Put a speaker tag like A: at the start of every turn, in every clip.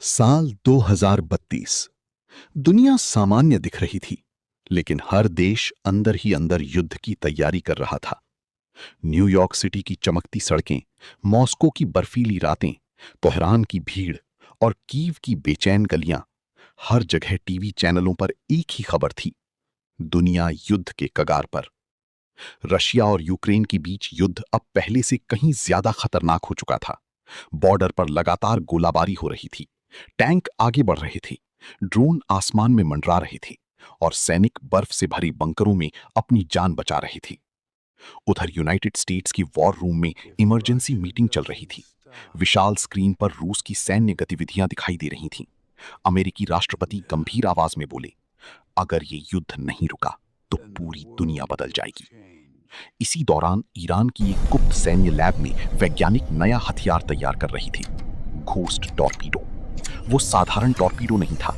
A: साल 2032। दुनिया सामान्य दिख रही थी, लेकिन हर देश अंदर ही अंदर युद्ध की तैयारी कर रहा था। न्यूयॉर्क सिटी की चमकती सड़कें, मॉस्को की बर्फीली रातें, तेहरान की भीड़ और कीव की बेचैन गलियां, हर जगह टीवी चैनलों पर एक ही खबर थी: दुनिया युद्ध के कगार पर। रशिया और यूक्रेन के बीच युद्ध अब पहले से कहीं ज्यादा खतरनाक हो चुका था। बॉर्डर पर लगातार गोलाबारी हो रही थी, टैंक आगे बढ़ रहे थे, ड्रोन आसमान में मंडरा रहे थे और सैनिक बर्फ से भरी बंकरों में अपनी जान बचा रहे थे। उधर यूनाइटेड स्टेट्स की वॉर रूम में इमरजेंसी मीटिंग चल रही थी। विशाल स्क्रीन पर रूस की सैन्य गतिविधियां दिखाई दे रही थीं। अमेरिकी राष्ट्रपति गंभीर आवाज में बोले, अगर ये युद्ध नहीं रुका तो पूरी दुनिया बदल जाएगी। इसी दौरान ईरान की एक गुप्त सैन्य लैब में वैज्ञानिक नया हथियार तैयार कर रही थी, घोस्ट टॉर्पीडो। वो साधारण टॉर्पीडो नहीं था,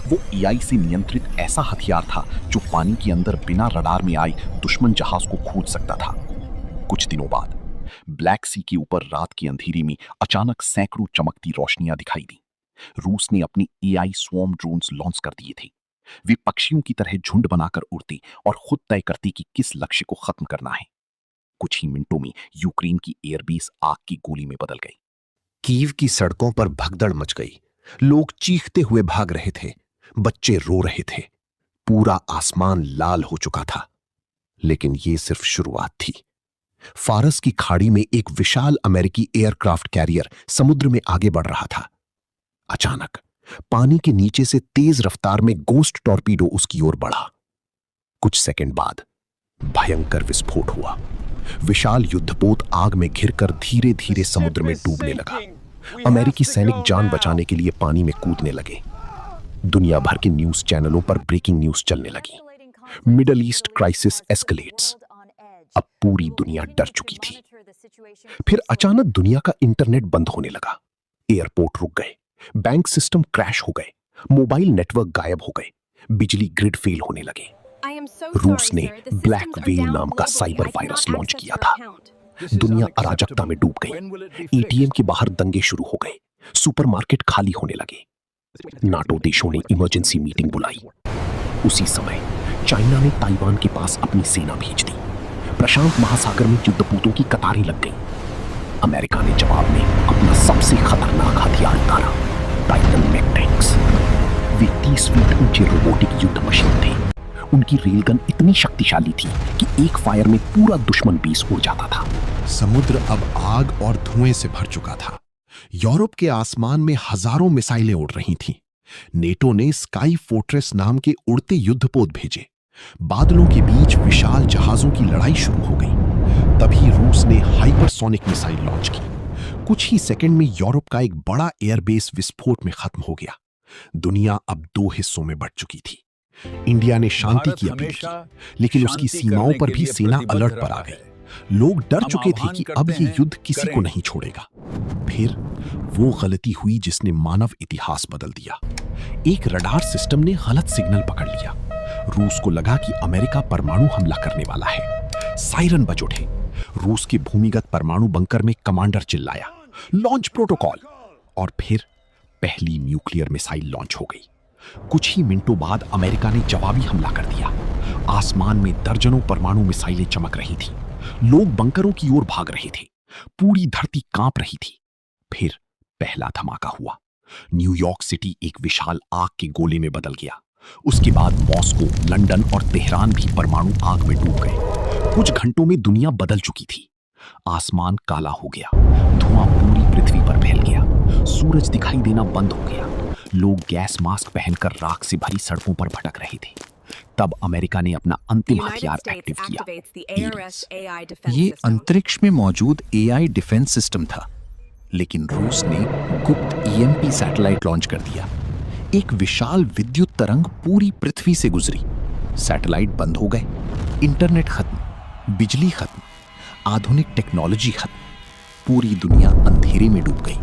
A: वो एआई से नियंत्रित ऐसा हथियार था जो पानी के अंदर बिना रडार में आए दुश्मन जहाज को खोज सकता था। कुछ दिनों बाद ब्लैक सी के ऊपर रात की अंधेरी में अचानक सैकड़ों चमकती रोशनियां दिखाई दी। रूस ने अपनी एआई स्वॉर्म ड्रोन्स लॉन्च कर दिए थे। वे पक्षियों की तरह झुंड बनाकर उड़ती और खुद तय करती कि किस लक्ष्य को खत्म करना है। कुछ ही मिनटों में यूक्रेन की एयरबेस आग की गोली में बदल गई।
B: कीव की सड़कों पर भगदड़ मच गई। लोग चीखते हुए भाग रहे थे, बच्चे रो रहे थे। पूरा आसमान लाल हो चुका था। लेकिन यह सिर्फ शुरुआत थी। फारस की खाड़ी में एक विशाल अमेरिकी एयरक्राफ्ट कैरियर समुद्र में आगे बढ़ रहा था। अचानक पानी के नीचे से तेज रफ्तार में गोस्ट टॉर्पीडो उसकी ओर बढ़ा। कुछ सेकंड बाद भयंकर विस्फोट हुआ। विशाल युद्धपोत आग में घिरकर धीरे धीरे समुद्र में डूबने लगा। अमेरिकी सैनिक जान बचाने के लिए पानी में कूदने लगे। दुनिया भर के न्यूज चैनलों पर ब्रेकिंग न्यूज चलने लगी। Middle east crisis escalates. अब पूरी दुनिया डर चुकी थी। फिर अचानक दुनिया का इंटरनेट बंद होने लगा। एयरपोर्ट रुक गए, बैंक सिस्टम क्रैश हो गए, मोबाइल नेटवर्क गायब हो गए, बिजली ग्रिड फेल होने लगे। रूस ने ब्लैक वेल नाम का साइबर वायरस लॉन्च किया था। दुनिया अराजकता में डूब गई। एटीएम के बाहर दंगे शुरू हो गए, सुपरमार्केट खाली होने लगे। नाटो देशों ने इमरजेंसी मीटिंग बुलाई। उसी समय चाइना ने ताइवान के पास अपनी सेना भेज दी। प्रशांत महासागर में युद्धपोतों की कतारें लग गईं। अमेरिका ने जवाब में अपना सबसे खतरनाक हथियार उतारा, टाइटन मैक टैंक्स। वे 30 फीट ऊंचे रोबोटिक युद्ध मशीन थे। उनकी रेलगन इतनी शक्तिशाली थी कि एक फायर में पूरा दुश्मन बेस उड़ जाता था।
C: समुद्र अब आग और धुएं से भर चुका था। यूरोप के आसमान में हजारों मिसाइलें उड़ रही थीं। नेटो ने स्काई फोर्ट्रेस नाम के उड़ते युद्धपोत भेजे। बादलों के बीच विशाल जहाजों की लड़ाई शुरू हो गई। तभी रूस ने हाइपरसोनिक मिसाइल लॉन्च की। कुछ ही सेकंड में यूरोप का एक बड़ा एयरबेस विस्फोट में खत्म हो गया। दुनिया अब दो हिस्सों में बंट चुकी थी। इंडिया ने शांति की अपील की, लेकिन उसकी सीमाओं पर भी सेना अलर्ट पर आ गई। लोग डर चुके थे कि अब ये युद्ध किसी को नहीं छोड़ेगा। फिर वो गलती हुई जिसने मानव इतिहास बदल दिया। एक रडार सिस्टम ने गलत सिग्नल पकड़ लिया। रूस को लगा कि अमेरिका परमाणु हमला करने वाला है। सायरन बज उठे। रूस के भूमिगत परमाणु बंकर में कमांडर चिल्लाया, लॉन्च प्रोटोकॉल। और फिर पहली न्यूक्लियर मिसाइल लॉन्च हो गई। कुछ ही मिनटों बाद अमेरिका ने जवाबी हमला कर दिया। आसमान में दर्जनों परमाणु मिसाइलें चमक रही थी। लोग बंकरों की ओर भाग रहे थे। पूरी धरती कांप रही थी। फिर पहला धमाका हुआ। न्यूयॉर्क सिटी एक विशाल आग के गोले में बदल गया। उसके बाद मॉस्को, लंदन और तेहरान भी परमाणु आग में डूब गए। कुछ घंटों में दुनिया बदल चुकी थी। आसमान काला हो गया। धुआं पूरी पृथ्वी पर फैल गया। सूरज दिखाई देना बंद हो गया। लोग गैस मास्क पहनकर राख से भरी सड़कों पर भटक रहे थे। तब अमेरिका ने अपना अंतिम हथियार एक्टिव किया।
A: ये अंतरिक्ष में मौजूद एआई डिफेंस सिस्टम था, लेकिन रूस ने गुप्त ईएमपी सैटेलाइट लॉन्च कर दिया। एक विशाल विद्युत तरंग पूरी पृथ्वी से गुजरी। सैटेलाइट बंद हो गए, इंटरनेट खत्म, बिजली खत्म, आधुनिक टेक्नोलॉजी खत्म। पूरी दुनिया अंधेरे में डूब गई।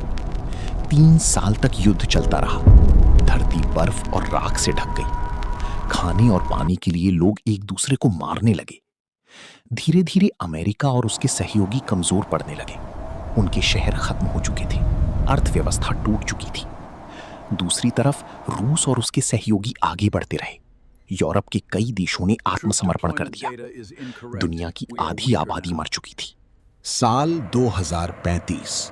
A: 3 साल तक युद्ध चलता रहा। धरती बर्फ और राख से ढक गई। खाने और पानी के लिए लोग एक दूसरे को मारने लगे। धीरे धीरे अमेरिका और उसके सहयोगी कमजोर पड़ने लगे। उनके शहर खत्म हो चुके थे। अर्थव्यवस्था टूट चुकी थी।
B: दूसरी तरफ रूस और उसके सहयोगी आगे बढ़ते रहे। यूरोप के कई देशों ने आत्मसमर्पण कर दिया। दुनिया की आधी आबादी मर चुकी थी।
C: साल 2035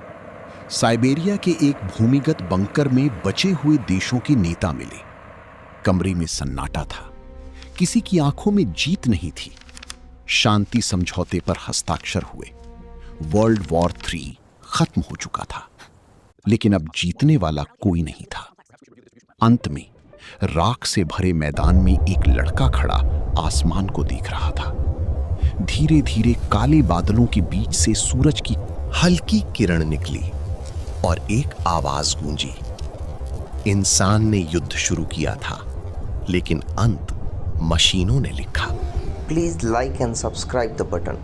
C: साइबेरिया के एक भूमिगत बंकर में बचे हुए देशों के नेता मिले। कमरे में सन्नाटा था, किसी की आंखों में जीत नहीं थी। शांति समझौते पर हस्ताक्षर हुए। वर्ल्ड वॉर 3 खत्म हो चुका था, लेकिन अब जीतने वाला कोई नहीं था। अंत में राख से भरे मैदान में एक लड़का खड़ा आसमान को देख रहा था। धीरे धीरे काले बादलों के बीच से सूरज की हल्की किरण निकली और एक आवाज गूंजी। इंसान ने युद्ध शुरू किया था, लेकिन अंत मशीनों ने लिखा।
D: Please like and subscribe the button.